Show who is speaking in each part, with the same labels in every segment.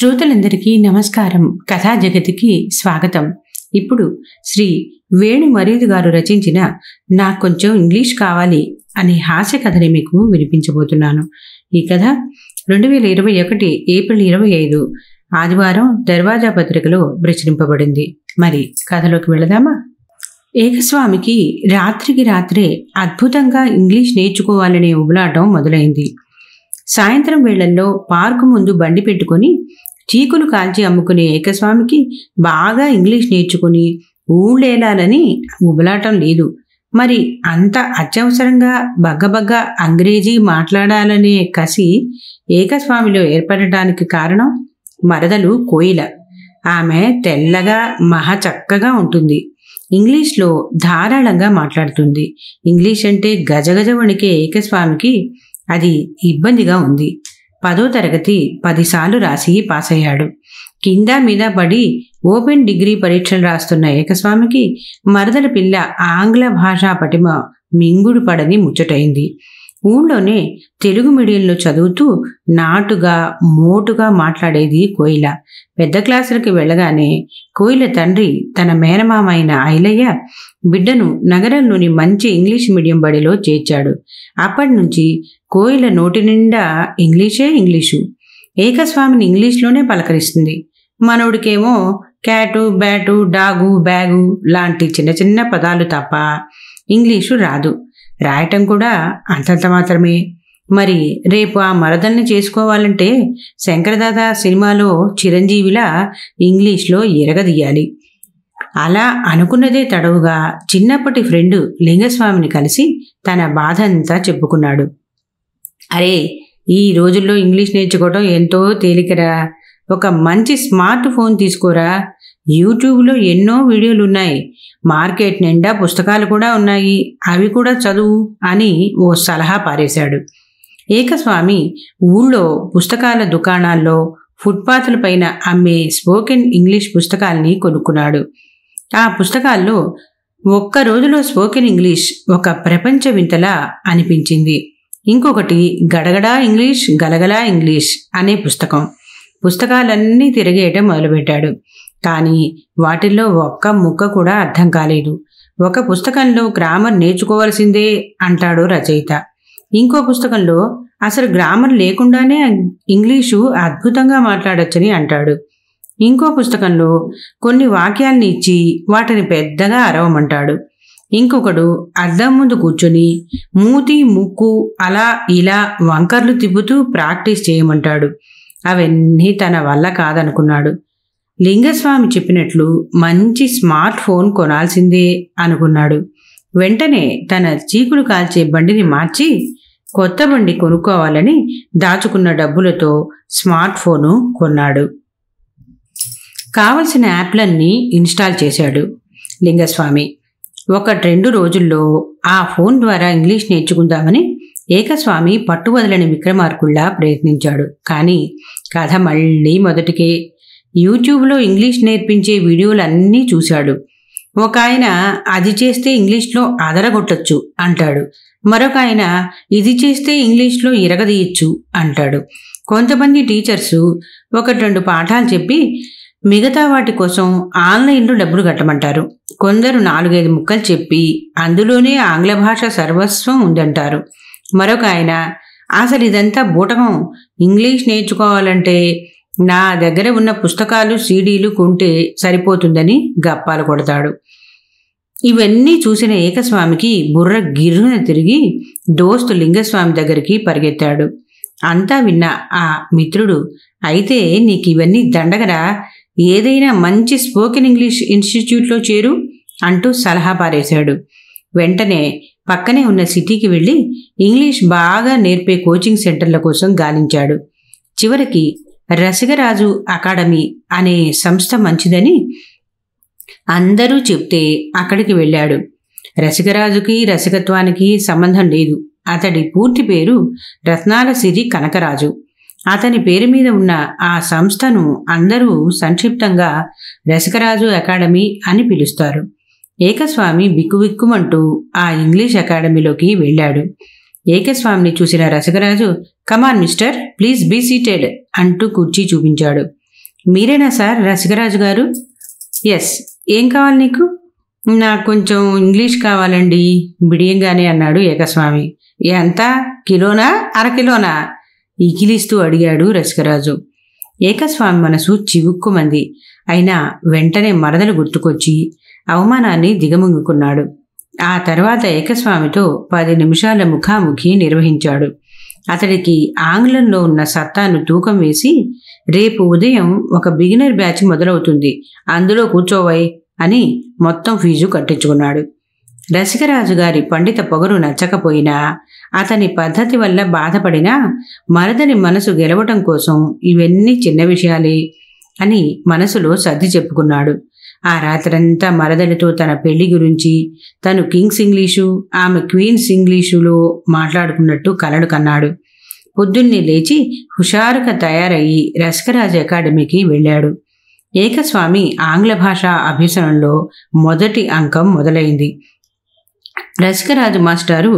Speaker 1: శ్రోతలందరికీ నమస్కారం. కథా జగతికి స్వాగతం. ఇప్పుడు శ్రీ వేణు మరీదు గారు రచించిన నాకు కొంచెం ఇంగ్లీష్ కావాలి అనే హాస్య కథని మీకు వినిపించబోతున్నాను. ఈ కథ 2021 ఏప్రిల్ 25 ఆదివారం దర్వాజా పత్రికలో ప్రచురింపబడింది. మరి కథలోకి వెళదామా? ఏకస్వామికి రాత్రికి రాత్రే అద్భుతంగా ఇంగ్లీష్ నేర్చుకోవాలనే ఉబలాటం మొదలైంది. సాయంత్రం వేళల్లో పార్కు ముందు బండి పెట్టుకుని చీకులు కాల్చి అమ్ముకునే ఏకస్వామికి బాగా ఇంగ్లీష్ నేర్చుకుని ఊళ్ళేలాలని ఉబలాటం లేదు. మరి అంత అత్యవసరంగా బగ్గబగ్గ అంగ్రేజీ మాట్లాడాలనే కసి ఏకస్వామిలో ఏర్పడటానికి కారణం మరదలు కోయిల. ఆమె తెల్లగా మహా చక్కగా ఉంటుంది. ఇంగ్లీష్లో ధారాళంగా మాట్లాడుతుంది. ఇంగ్లీష్ అంటే గజగజ వణికే ఏకస్వామికి అది ఇబ్బందిగా ఉంది. 10వ తరగతి 10 సార్లు రాసి పాస్ అయ్యాడు. కింద మీద పడి ఓపెన్ డిగ్రీ పరీక్షలు రాస్తున్న ఏకస్వామికి మరదల పిల్ల ఆంగ్ల భాషా పటిమ మింగుడు పడని ముచ్చటైంది. ఊళ్ళోనే తెలుగు మీడియంలో చదువుతూ నాటుగా మోటుగా మాట్లాడేది కోయిల. పెద్ద క్లాసులకి వెళ్ళగానే కోయిల తండ్రి తన మేనమామ అయిన ఐలయ్య బిడ్డను నగరంలోని మంచి ఇంగ్లీష్ మీడియం బడిలో చేర్చాడు. అప్పటి నుంచి కోయిల నోటి నిండా ఇంగ్లీషు. ఏకస్వామిని ఇంగ్లీష్లోనే పలకరిస్తుంది. మనోడికేమో క్యాటు, బ్యాటు, డాగు, బ్యాగు లాంటి చిన్న చిన్న పదాలు తప్ప ఇంగ్లీషు రాదు. రాయటం కూడా అంతంత మాత్రమే. మరి రేపు ఆ మరదల్ని చేసుకోవాలంటే శంకరదాదా సినిమాలో చిరంజీవిలా ఇంగ్లీష్లో ఎరగదీయాలి. అలా అనుకున్నదే తడవుగా చిన్నప్పటి ఫ్రెండు లింగస్వామిని కలిసి తన బాధ అంతా చెప్పుకున్నాడు. అరే, ఈ రోజుల్లో ఇంగ్లీష్ నేర్చుకోవడం ఎంతో తేలికరా. ఒక మంచి స్మార్ట్ ఫోన్ తీసుకోరా. యూట్యూబ్లో ఎన్నో వీడియోలు ఉన్నాయి. మార్కెట్ నిండా పుస్తకాలు కూడా ఉన్నాయి. అవి కూడా చదువు అని ఓ సలహా పారేశాడు. ఏకస్వామి ఊళ్ళో పుస్తకాల దుకాణాల్లో ఫుట్పాత్ల పైన అమ్మే స్పోకెన్ ఇంగ్లీష్ పుస్తకాల్ని కొనుక్కున్నాడు. ఆ పుస్తకాల్లో ఒక్క రోజులో స్పోకెన్ ఇంగ్లీష్ ఒక ప్రపంచ వింతలా అనిపించింది. ఇంకొకటి గడగడా ఇంగ్లీష్, గలగలా ఇంగ్లీష్ అనే పుస్తకాలన్నీ తిరిగేయటం మొదలుపెట్టాడు. కానీ వాటిల్లో ఒక్క ముక్క కూడా అర్థం కాలేదు. ఒక పుస్తకంలో గ్రామర్ నేర్చుకోవాల్సిందే అంటాడు రచయిత. ఇంకో పుస్తకంలో అసలు గ్రామర్ లేకుండానే ఇంగ్లీషు అద్భుతంగా మాట్లాడొచ్చని అంటాడు. ఇంకో పుస్తకంలో కొన్ని వాక్యాల్ని ఇచ్చి వాటిని పెద్దగా అరవమంటాడు. ఇంకొకడు అద్దం ముందు కూర్చొని మూతి, ముక్కు అలా ఇలా వంకర్లు తిప్పుతూ ప్రాక్టీస్ చేయమంటాడు. అవన్నీ తన వల్ల కాదనుకున్నాడు. లింగస్వామి చెప్పినట్లు మంచి స్మార్ట్ ఫోన్ కొనాల్సిందే అనుకున్నాడు. వెంటనే తన చీకులు కాల్చే బండిని మార్చి కొత్త బండి కొనుక్కోవాలని దాచుకున్న డబ్బులతో స్మార్ట్ ఫోను కొన్నాడు. కావలసిన యాప్లన్నీ ఇన్స్టాల్ చేశాడు లింగస్వామి. 1-2 రోజుల్లో ఆ ఫోన్ ద్వారా ఇంగ్లీష్ నేర్చుకుందామని ఏకస్వామి పట్టువదలని విక్రమార్కుల్లా ప్రయత్నించాడు. కానీ కథ మళ్ళీ మొదటికే. యూట్యూబ్లో ఇంగ్లీష్ నేర్పించే వీడియోలన్నీ చూశాడు. ఒక ఆయన అది చేస్తే ఇంగ్లీష్లో అదరగొట్టొచ్చు అంటాడు. మరొక ఆయన ఇది చేస్తే ఇంగ్లీష్లో ఇరగదీయచ్చు అంటాడు. కొంతమంది టీచర్సు 1-2 పాఠాలు చెప్పి మిగతా వాటి కోసం ఆన్లైన్లో డబ్బులు కట్టమంటారు. కొందరు 4-5 ముక్కలు చెప్పి అందులోనే ఆంగ్ల భాష సర్వస్వం ఉందంటారు. మరొక ఆయన అసలు ఇదంతా బూటకం, ఇంగ్లీష్ నేర్చుకోవాలంటే నా దగ్గర ఉన్న పుస్తకాలు, సీడీలు కొంటే సరిపోతుందని గప్పాలు కొడతాడు. ఇవన్నీ చూసిన ఏకస్వామికి బుర్ర గిర్రున తిరిగి దోస్తు లింగస్వామి దగ్గరికి పరిగెత్తాడు. అంతా విన్న ఆ మిత్రుడు, అయితే నీకు ఇవన్నీ దండగరా, ఏదైనా మంచి స్పోకెన్ ఇంగ్లీష్ ఇన్స్టిట్యూట్లో చేరు అంటూ సలహా పారేశాడు. వెంటనే పక్కనే ఉన్న సిటీకి వెళ్ళి ఇంగ్లీష్ బాగా నేర్పే కోచింగ్ సెంటర్ల కోసం గాలించాడు. చివరికి రసికరాజు అకాడమీ అనే సంస్థ మంచిదని అందరూ చెప్తే అక్కడికి వెళ్ళాడు. రసికరాజుకి రసికత్వానికి సంబంధం లేదు. అతడి పూర్తి పేరు రత్నాల సిరి కనకరాజు. అతని పేరు మీద ఉన్న ఆ సంస్థను అందరూ సంక్షిప్తంగా రసికరాజు అకాడమీ అని పిలుస్తారు. ఏకస్వామి బిక్కుబిక్కుమంటూ ఆ ఇంగ్లీష్ అకాడమీలోకి వెళ్ళాడు. ఏకస్వామిని చూసిన రసికరాజు, come on mister, please be seated అంటూ కుర్చీ చూపించాడు. మీరేనా సార్ రసికరాజు గారు? ఎస్. ఏం కావాలి నీకు? నాకు కొంచెం ఇంగ్లీష్ కావాలండి బిడియంగానే అన్నాడు ఏకస్వామి. ఎంత? కిలోనా అరకిలోనా? ఈకిలిస్తూ అడిగాడు రసికరాజు. ఏకస్వామి మనసు చివుక్కుమంది. అయినా వెంటనే మరదలు గుర్తుకొచ్చి అవమానాన్ని దిగమింగుకున్నాడు. ఆ తర్వాత ఏకస్వామితో 10 నిమిషాల ముఖాముఖి నిర్వహించాడు. అతడికి ఆంగ్లంలో ఉన్న సత్తాను తూకం వేసి, రేపు ఉదయం ఒక బిగినర్ బ్యాచ్ మొదలవుతుంది, అందులో కూర్చోవై అని మొత్తం ఫీజు కట్టించుకున్నాడు. రసికరాజు గారి పండిత పొగరు నచ్చకపోయినా, అతని పద్ధతి వల్ల బాధపడినా, మరదలి మనసు గెలవటం కోసం ఇవన్నీ చిన్న విషయాలే అని మనసులో సర్ది చెప్పుకున్నాడు. ఆ రాత్రంతా మరదలితో తన పెళ్లి గురించి, తను కింగ్స్ ఇంగ్లీషు, ఆమె క్వీన్స్ ఇంగ్లీషులో మాట్లాడుకున్నట్టు కలలు కన్నాడు. పొద్దున్నే లేచి హుషారుగా తయారయ్యి రసికరాజు అకాడమీకి వెళ్ళాడు. ఏకస్వామి ఆంగ్ల భాషా అభ్యసనంలో మొదటి అంకం మొదలైంది. రసికరాజు మాస్టారు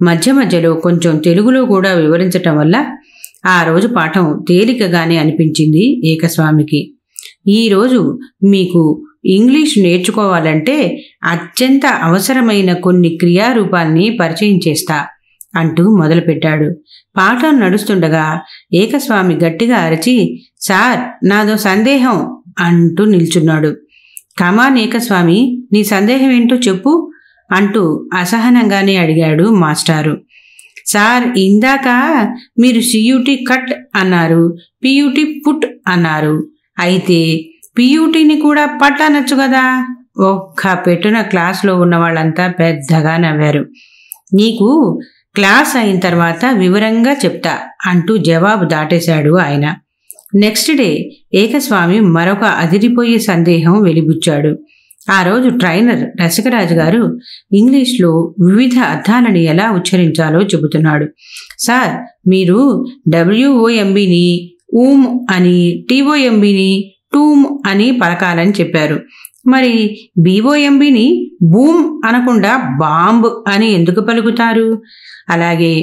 Speaker 1: మధ్య మధ్యలో కొంచెం తెలుగులో కూడా వివరించటం వల్ల ఆ రోజు పాఠం తేలికగానే అనిపించింది ఏకస్వామికి. ఈరోజు మీకు ఇంగ్లీష్ నేర్చుకోవాలంటే అత్యంత అవసరమైన కొన్ని క్రియారూపాల్ని పరిచయం చేస్తా అంటూ మొదలుపెట్టాడు. పాఠం నడుస్తుండగా ఏకస్వామి గట్టిగా అరచి, సార్ నాదో సందేహం అంటూ నిల్చున్నాడు. కమాన్ ఏకస్వామి, నీ సందేహం ఏంటో చెప్పు అంటూ అసహనంగానే అడిగాడు మాస్టారు. సార్, ఇందాక మీరు సియూటీ కట్ అన్నారు, పియూటీ పుట్ అన్నారు. అయితే పియూటీని కూడా పట్ అనొచ్చు కదా? ఒక్క పెట్టున క్లాస్లో ఉన్న వాళ్ళంతా పెద్దగా నవ్వారు. నీకు క్లాస్ అయిన తర్వాత వివరంగా చెప్తా అంటూ జవాబు దాటేశాడు ఆయన. నెక్స్ట్ డే ఏకస్వామి మరొక అదిరిపోయే సందేహం వెలిబుచ్చాడు. ఆ రోజు ట్రైనర్ రసికరాజు గారు ఇంగ్లీష్లో వివిధ అర్థాలని ఎలా ఉచ్చరించాలో చెబుతున్నాడు. సార్, మీరు WOMBని ఊమ్ అని, TOMBని టూమ్ అని పలకాలని చెప్పారు. మరి BOMBని బూమ్ అనకుండా బాంబ్ అని ఎందుకు పలుకుతారు? అలాగే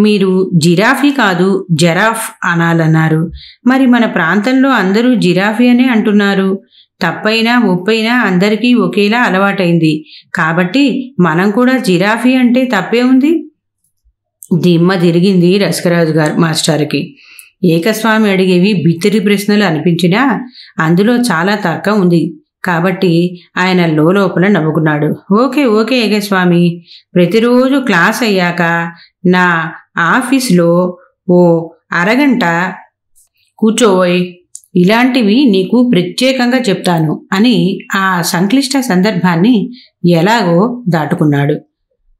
Speaker 1: మీరు జిరాఫీ కాదు జరాఫ్ అనాలన్నారు. మరి మన ప్రాంతంలో అందరూ జిరాఫీ అనే అంటున్నారు. తప్పైనా ఒప్పైనా అందరికీ ఒకేలా అలవాటైంది కాబట్టి మనం కూడా జిరాఫీ అంటే తప్పే ఉంది. దిమ్మ తిరిగింది రసికరాజు గారు మాస్టర్కి. ఏకస్వామి అడిగేవి బిత్తిరి ప్రశ్నలు అనిపించినా అందులో చాలా తర్కం ఉంది కాబట్టి ఆయన లోపల నవ్వుకున్నాడు. ఓకే ఓకే ఏకస్వామి, ప్రతిరోజు క్లాస్ అయ్యాక నా ఆఫీస్లో ఓ అరగంట కూర్చోవోయ్, ఇలాంటివి నీకు ప్రత్యేకంగా చెప్తాను అని ఆ సంక్లిష్ట సందర్భాన్ని ఎలాగో దాటుకున్నాడు.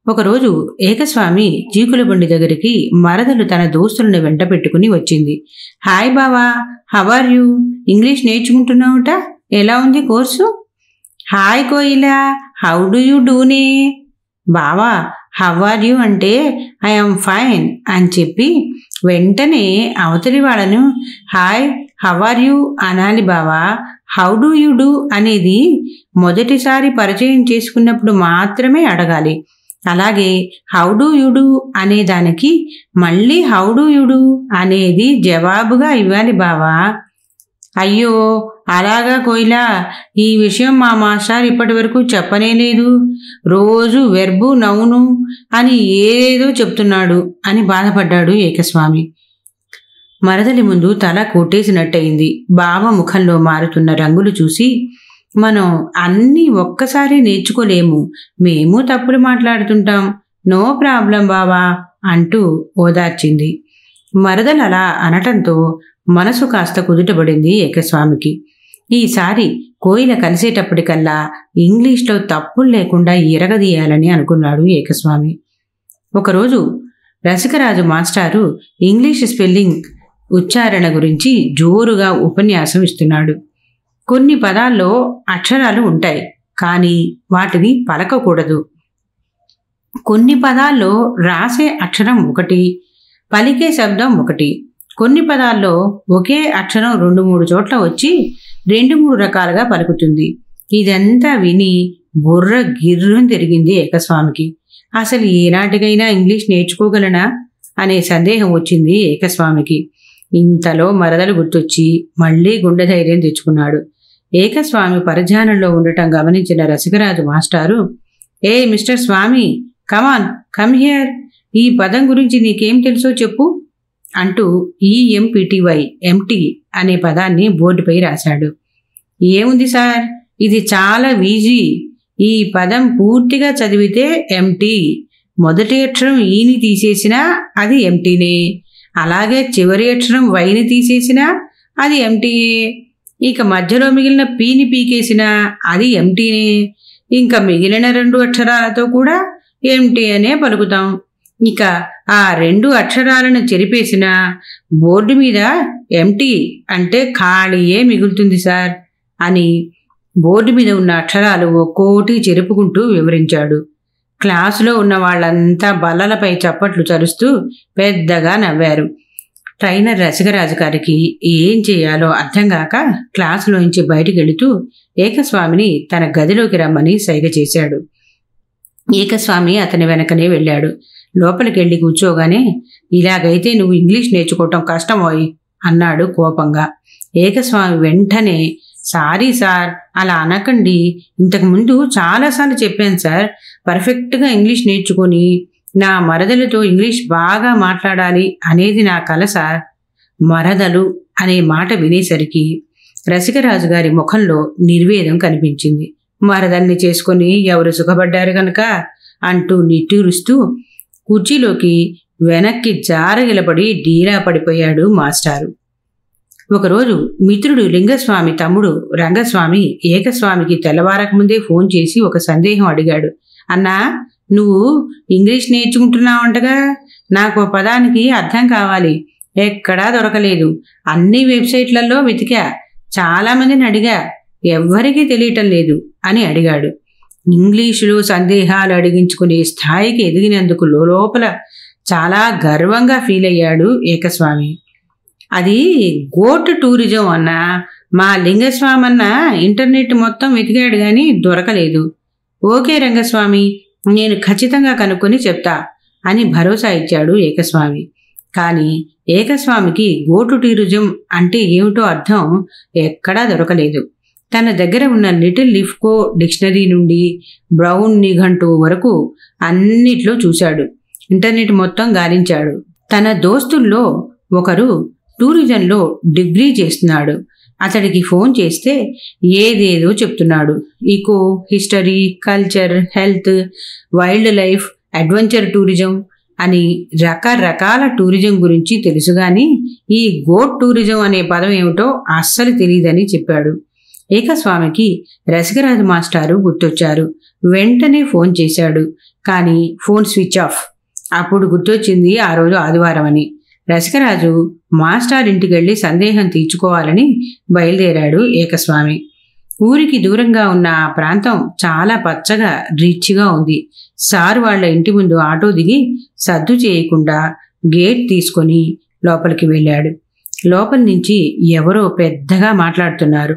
Speaker 1: ఒకరోజు ఏకస్వామి జీకులబండి దగ్గరికి మరదలు తన దోస్తులను వెంట పెట్టుకుని వచ్చింది. హాయ్ బావా, హౌ ఆర్ యూ? ఇంగ్లీష్ నేర్చుకుంటున్నావుట, ఎలా ఉంది కోర్సు? హాయ్ కోయిలా, హౌ డు యూ డూనే? బావా హౌ ఆర్ యూ అంటే ఐఎమ్ ఫైన్ అని చెప్పి వెంటనే అవతలి వాళ్ళను హాయ్ హౌ ఆర్ యూ అనాలి బావా. హౌ డు యూ డూ అనేది మొదటిసారి పరిచయం చేసుకున్నప్పుడు మాత్రమే అడగాలి. అలాగే హౌ డు యూ డూ అనే దానికి మళ్ళీ హౌ డు యూ డూ అనేది జవాబుగా ఇవ్వాలి బావా. అయ్యో అలాగా కోయిలా, ఈ విషయం మా మాస్టర్ ఇప్పటి వరకు చెప్పనే లేదు. రోజు వెర్బు నౌను అని ఏదో చెప్తున్నాడు అని బాధపడ్డాడు ఏకస్వామి. మరదలి ముందు తల కొట్టేసినట్టయింది. బావ ముఖంలో మారుతున్న రంగులు చూసి, మనం అన్నీ ఒక్కసారి నేర్చుకోలేము, మేము తప్పులు మాట్లాడుతుంటాం, నో ప్రాబ్లం బావా అంటూ ఓదార్చింది. మరదలు అలా అనటంతో మనసు కాస్త కుదుటపడింది ఏకస్వామికి. ఈసారి కోయిల కలిసేటప్పటికల్లా ఇంగ్లీష్లో తప్పులు లేకుండా ఎరగదీయాలని అనుకున్నాడు ఏకస్వామి. ఒకరోజు రసికరాజు మాస్టారు ఇంగ్లీష్ స్పెల్లింగ్ ఉచ్చారణ గురించి జోరుగా ఉపన్యాసం ఇస్తున్నాడు. కొన్ని పదాల్లో అక్షరాలు ఉంటాయి, కానీ వాటిని పలకకూడదు. కొన్ని పదాల్లో రాసే అక్షరం ఒకటి, పలికే శబ్దం ఒకటి. కొన్ని పదాల్లో ఒకే అక్షరం 2-3 చోట్ల వచ్చి 2-3 రకాలుగా పలుకుతుంది. ఇదంతా విని బుర్ర గిర్రుని తిరిగింది ఏకస్వామికి. అసలు ఏనాటికైనా ఇంగ్లీష్ నేర్చుకోగలనా అనే సందేహం వచ్చింది ఏకస్వామికి. ఇంతలో మరదలు గుర్తొచ్చి మళ్లీ గుండె ధైర్యం తెచ్చుకున్నాడు. ఏకస్వామి పరధ్యానంలో ఉండటం గమనించిన రసికరాజు మాస్టారు, ఏ mister Swami, come on, come here, ఈ పదం గురించి నీకేం తెలుసో చెప్పు అంటూ EMPTY ఎంటీ అనే పదాన్ని బోర్డుపై రాశాడు. ఏముంది సార్, ఇది చాలా ఈజీ. ఈ పదం పూర్తిగా చదివితే ఎంటీ. మొదటి అక్షరం ఈని తీసేసినా అది ఎంటీనే, అలాగే చివరి అక్షరం వైని తీసేసినా అది ఎంటీయే, ఇక మధ్యలో మిగిలిన పీని పీకేసినా అది ఎంటీనే, ఇంకా మిగిలిన 2 అక్షరాలతో కూడా ఎంటీ అనే పలుకుతాం. ఇక ఆ 2 అక్షరాలను చెరిపేసినా బోర్డు మీద ఎంటీ అంటే ఖాళీయే మిగులుతుంది సార్ అని బోర్డు మీద ఉన్న అక్షరాలు ఒక్కోటి చెరుపుకుంటూ వివరించాడు. క్లాసులో ఉన్న వాళ్ళంతా బల్లలపై చప్పట్లు చరుస్తూ పెద్దగా నవ్వారు. ట్రైనర్ రసికరాజు గారికి ఏం చేయాలో అర్థం కాక క్లాసులోంచి బయటికి వెళుతూ ఏకస్వామిని తన గదిలోకి రమ్మని సైగ చేశాడు. ఏకస్వామి అతని వెనకనే వెళ్ళాడు. లోపలికి వెళ్ళి కూర్చోగానే, ఇలాగైతే నువ్వు ఇంగ్లీష్ నేర్చుకోవటం కష్టమోయ్ అన్నాడు కోపంగా. ఏకస్వామి వెంటనే, సారీ సార్, అలా అనకండి, ఇంతకుముందు చాలాసార్లు చెప్పాను సార్, పర్ఫెక్ట్గా ఇంగ్లీష్ నేర్చుకొని నా మరదలతో ఇంగ్లీష్ బాగా మాట్లాడాలి అనేది నా కల సార్. మరదలు అనే మాట వినేసరికి రసికరాజు గారి ముఖంలో నిర్వేదం కనిపించింది. మరదల్ని చేసుకుని ఎవరు సుఖపడ్డారు గనక అంటూ నిట్టూరుస్తూ కుర్చీలోకి వెనక్కి జారగిలపడి డీలా పడిపోయాడు మాస్టారు. ఒకరోజు మిత్రుడు లింగస్వామి తమ్ముడు రంగస్వామి ఏకస్వామికి తెల్లవారకముందే ఫోన్ చేసి ఒక సందేహం అడిగాడు. అన్నా, నువ్వు ఇంగ్లీష్ నేర్చుకుంటున్నావంటగా, నాకు పదానికి అర్థం కావాలి, ఎక్కడా దొరకలేదు, అన్ని వెబ్సైట్లలో వెతికా, చాలామందిని అడిగా, ఎవ్వరికీ తెలియటం లేదు అని అడిగాడు. ఇంగ్లీషులో సందేహాలు అడిగించుకునే స్థాయికి ఎదిగినందుకు లోపల చాలా గర్వంగా ఫీల్ అయ్యాడు ఏకస్వామి. అది గోట్ టూరిజం అన్నా, మా లింగస్వామి అన్న ఇంటర్నెట్ మొత్తం వెతికాడు కానీ దొరకలేదు. ఓకే రంగస్వామి, నేను ఖచ్చితంగా కనుక్కొని చెప్తా అని భరోసా ఇచ్చాడు ఏకస్వామి. కానీ ఏకస్వామికి గోటు టూరిజం అంటే ఏమిటో అర్థం ఎక్కడా దొరకలేదు. తన దగ్గర ఉన్న లిటిల్ లిఫ్కో డిక్షనరీ నుండి బ్రౌన్ నిఘంటు వరకు అన్నిట్లో చూశాడు. ఇంటర్నెట్ మొత్తం గాలించాడు. తన దోస్తుల్లో ఒకరు టూరిజంలో డిగ్రీ చేస్తున్నాడు. అతడికి ఫోన్ చేస్తే ఏదేదో చెప్తున్నాడు. Eco, history, culture, health, wildlife, adventure tourism అని రకరకాల టూరిజం గురించి తెలుసు కానీ ఈ గోట్ టూరిజం అనే పదం ఏమిటో అస్సలు తెలియదని చెప్పాడు. ఏకస్వామికి రసికరాజు మాస్టారు గుర్తొచ్చారు. వెంటనే ఫోన్ చేశాడు. కానీ ఫోన్ స్విచ్ ఆఫ్. అప్పుడు గుర్తొచ్చింది ఆ రోజు ఆదివారం అని. రసికరాజు మాస్టర్ ఇంటికి వెళ్ళి సందేహం తీర్చుకోవాలని బయలుదేరాడు ఏకస్వామి. ఊరికి దూరంగా ఉన్న ఆ ప్రాంతం చాలా పచ్చగా రిచ్గా ఉంది. సార్ వాళ్ల ఇంటి ముందు ఆటో దిగి సద్దు చేయకుండా గేట్ తీసుకొని లోపలికి వెళ్ళాడు. లోపల నుంచి ఎవరో పెద్దగా మాట్లాడుతున్నారు.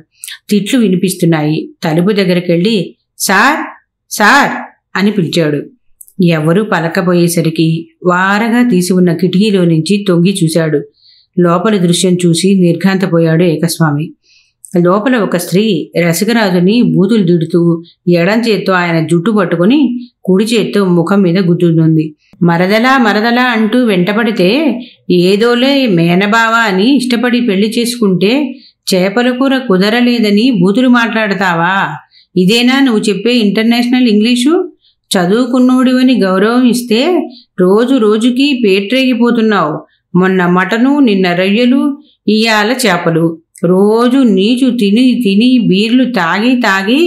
Speaker 1: తిట్లు వినిపిస్తున్నాయి. తలుపు దగ్గరికి వెళ్ళి సార్ సార్ అని పిలిచాడు. ఎవరూ పలకపోయేసరికి వారగా తీసి ఉన్న కిటికీలో నుంచి తొంగి చూశాడు. లోపల దృశ్యం చూసి నిర్ఘాంతపోయాడు ఏకస్వామి. లోపల ఒక స్త్రీ రసికరాజుని బూతులు దిడుతూ ఎడం చేత్తో ఆయన జుట్టు పట్టుకుని కుడి చేత్తో ముఖం మీద గుద్దుతుంది. మరదలా మరదలా అంటూ వెంటపడితే ఏదోలే మేనబావా అని ఇష్టపడి పెళ్లి చేసుకుంటే చేపల కూర కుదరలేదని బూతులు మాట్లాడతావా? ఇదేనా నువ్వు చెప్పే ఇంటర్నేషనల్ ఇంగ్లీషు? చదువుకున్నోడివని గౌరవం ఇస్తే రోజు రోజుకి పేట్రేగిపోతున్నావు. మొన్న మటను, నిన్న రొయ్యలు, ఇయ్యాల చేపలు, రోజు నీచు తిని తిని బీర్లు తాగి తాగి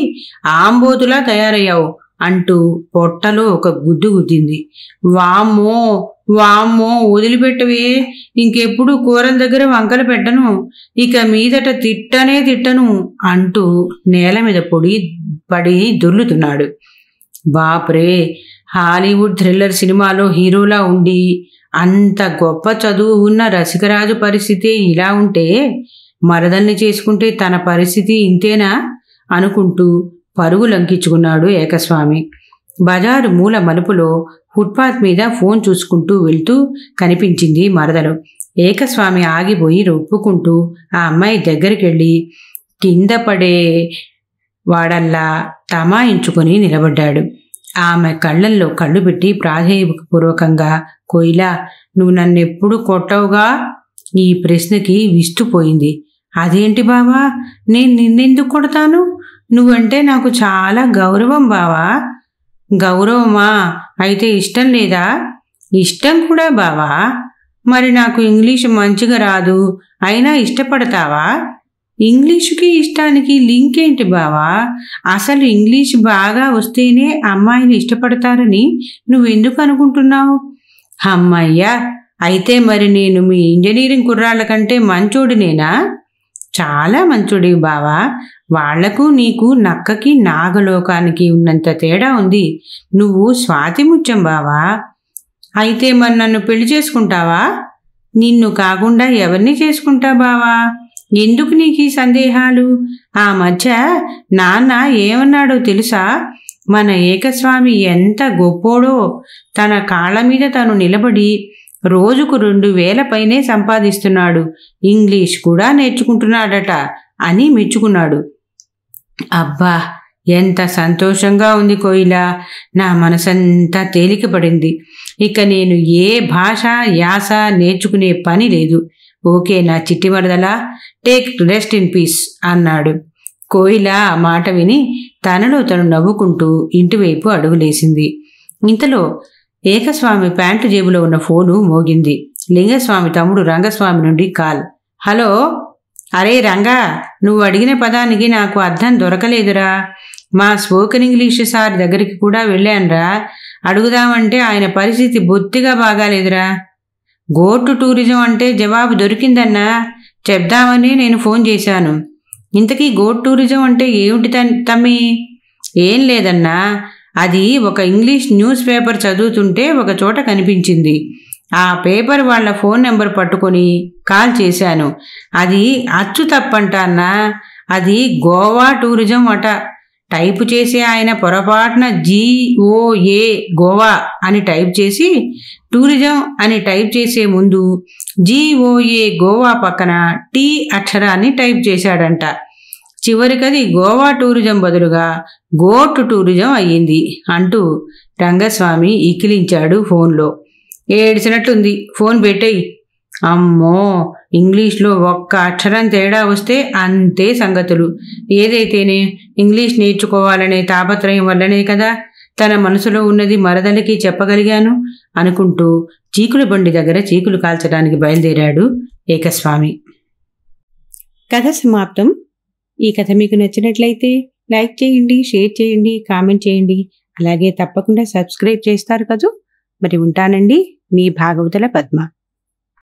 Speaker 1: ఆంబోతులా తయారయ్యావు అంటూ పొట్టలో ఒక గుద్దు గుద్దింది. వామ్మో వామ్మో, వదిలిపెట్టవే, ఇంకెప్పుడు కూరల దగ్గర వంకలు పెట్టను, ఇక మీదట తిట్టను అంటూ నేల మీద పడి దొర్లుతున్నాడు. బాప్రే, హాలీవుడ్ థ్రిల్లర్ సినిమాలో హీరోలా ఉండి అంత గొప్ప చదువు ఉన్న రసికరాజు పరిస్థితి ఇలా ఉంటే మరదల్ని చేసుకుంటే తన పరిస్థితి ఇంతేనా అనుకుంటూ పరుగు లంకించుకున్నాడు ఏకస్వామి. బజారు మూల మలుపులో ఫుట్పాత్ మీద ఫోన్ చూసుకుంటూ వెళ్తూ కనిపించింది మరదలు. ఏకస్వామి ఆగిపోయి రొప్పుకుంటూ ఆ అమ్మాయి దగ్గరికి వెళ్ళి కింద పడే వాడల్లా తమాయించుకొని నిలబడ్డాడు. ఆమె కళ్ళల్లో కళ్ళు పెట్టి ప్రాధేయపూర్వకంగా, కోయిలా, నువ్వు నన్నెప్పుడు కొట్టవుగా? ఈ ప్రశ్నకి విస్తుపోయింది. అదేంటి బావా, నేను నిన్నెందుకు కొడతాను? నువ్వంటే నాకు చాలా గౌరవం బావా. గౌరవమా? అయితే ఇష్టం లేదా? ఇష్టం కూడా బావా. మరి నాకు ఇంగ్లీషు మంచిగా రాదు, అయినా ఇష్టపడతావా? ఇంగ్లీషుకి ఇష్టానికి లింక్ ఏంటి బావా? అసలు ఇంగ్లీష్ బాగా వస్తేనే అమ్మాయిలు ఇష్టపడతారని నువ్వెందుకు అనుకుంటున్నావు? అమ్మయ్యా, అయితే మరి నేను మీ ఇంజనీరింగ్ కుర్రాళ్ళ కంటే మంచోడినేనా? చాలా మంచోడివి బావా. వాళ్లకు నీకు నక్కకి నాగలోకానికి ఉన్నంత తేడా ఉంది. నువ్వు స్వాతిముత్యం బావా. అయితే మరి నన్ను పెళ్లి చేసుకుంటావా? నిన్ను కాకుండా ఎవరిని చేసుకుంటా బావా? ఎందుకు నీకు ఈ సందేహాలు? ఆ మధ్య నాన్న ఏమన్నాడో తెలుసా? మన ఏకస్వామి ఎంత గొప్పోడో, తన కాళ్ళ మీద తను నిలబడి రోజుకు 2000 పైనే సంపాదిస్తున్నాడు, ఇంగ్లీష్ కూడా నేర్చుకుంటున్నాడట అని మెచ్చుకున్నాడు. అబ్బా, ఎంత సంతోషంగా ఉంది కోయిలా. నా మనసంతా తేలికపడింది. ఇక నేను ఏ భాష యాస నేర్చుకునే పని లేదు. ఓకే నా చిట్టి మరదలా, టేక్ రెస్ట్ ఇన్ పీస్ అన్నాడు. కోయిలా ఆ మాట విని తనలో తను నవ్వుకుంటూ ఇంటివైపు అడుగులేసింది. ఇంతలో ఏకస్వామి ప్యాంటు జేబులో ఉన్న ఫోను మోగింది. లింగస్వామి తమ్ముడు రంగస్వామి నుండి కాల్. హలో. అరే రంగా, నువ్వు అడిగిన పదానికి నాకు అర్థం దొరకలేదురా. మా స్పోకెన్ ఇంగ్లీష్ సార్ దగ్గరికి కూడా వెళ్ళానురా. అడుగుదామంటే ఆయన పరిస్థితి బొత్తిగా బాగాలేదురా. గో టు టూరిజం అంటే జవాబు దొరికిందన్నా, చెప్దామని నేను ఫోన్ చేశాను. ఇంతకీ గో టూరిజం అంటే ఏమిటి తమ్మి? ఏం లేదన్నా, అది ఒక ఇంగ్లీష్ న్యూస్ పేపర్ చదువుతుంటే ఒక చోట కనిపించింది. ఆ పేపర్ వాళ్ళ ఫోన్ నెంబర్ పట్టుకొని కాల్ చేశాను. అది అచ్చు తప్పంట అన్నా. అది గోవా టూరిజం అట. టైపు చేసి ఆయన పొరపాటున GOA గోవా అని టైప్ చేసి టూరిజం అని టైప్ చేసే ముందు GOA గోవా పక్కన T అక్షరాన్ని టైప్ చేశాడంట. చివరికది గోవా టూరిజం బదులుగా గో టు టూరిజం అయ్యింది అంటూ రంగస్వామి ఇకిలించాడు ఫోన్లో. ఏడిసినట్టుంది, ఫోన్ పెట్టేయి. అమ్మో, ఇంగ్లీష్లో ఒక్క అక్షరం తేడా వస్తే అంతే సంగతులు. ఏదైతేనే ఇంగ్లీష్ నేర్చుకోవాలనే తాపత్రయం వల్లనే కదా తన మనసులో ఉన్నది మరదలికి చెప్పగలిగాను అనుకుంటూ చీకుల బండి దగ్గర చీకులు కాల్చడానికి బయలుదేరాడు ఏకస్వామి. కథ సమాప్తం. ఈ కథ మీకు నచ్చినట్లయితే లైక్ చేయండి, షేర్ చేయండి, కామెంట్ చేయండి. అలాగే తప్పకుండా సబ్స్క్రైబ్ చేస్తారు కదూ. మరి ఉంటానండి, మీ భాగవతుల పద్మ.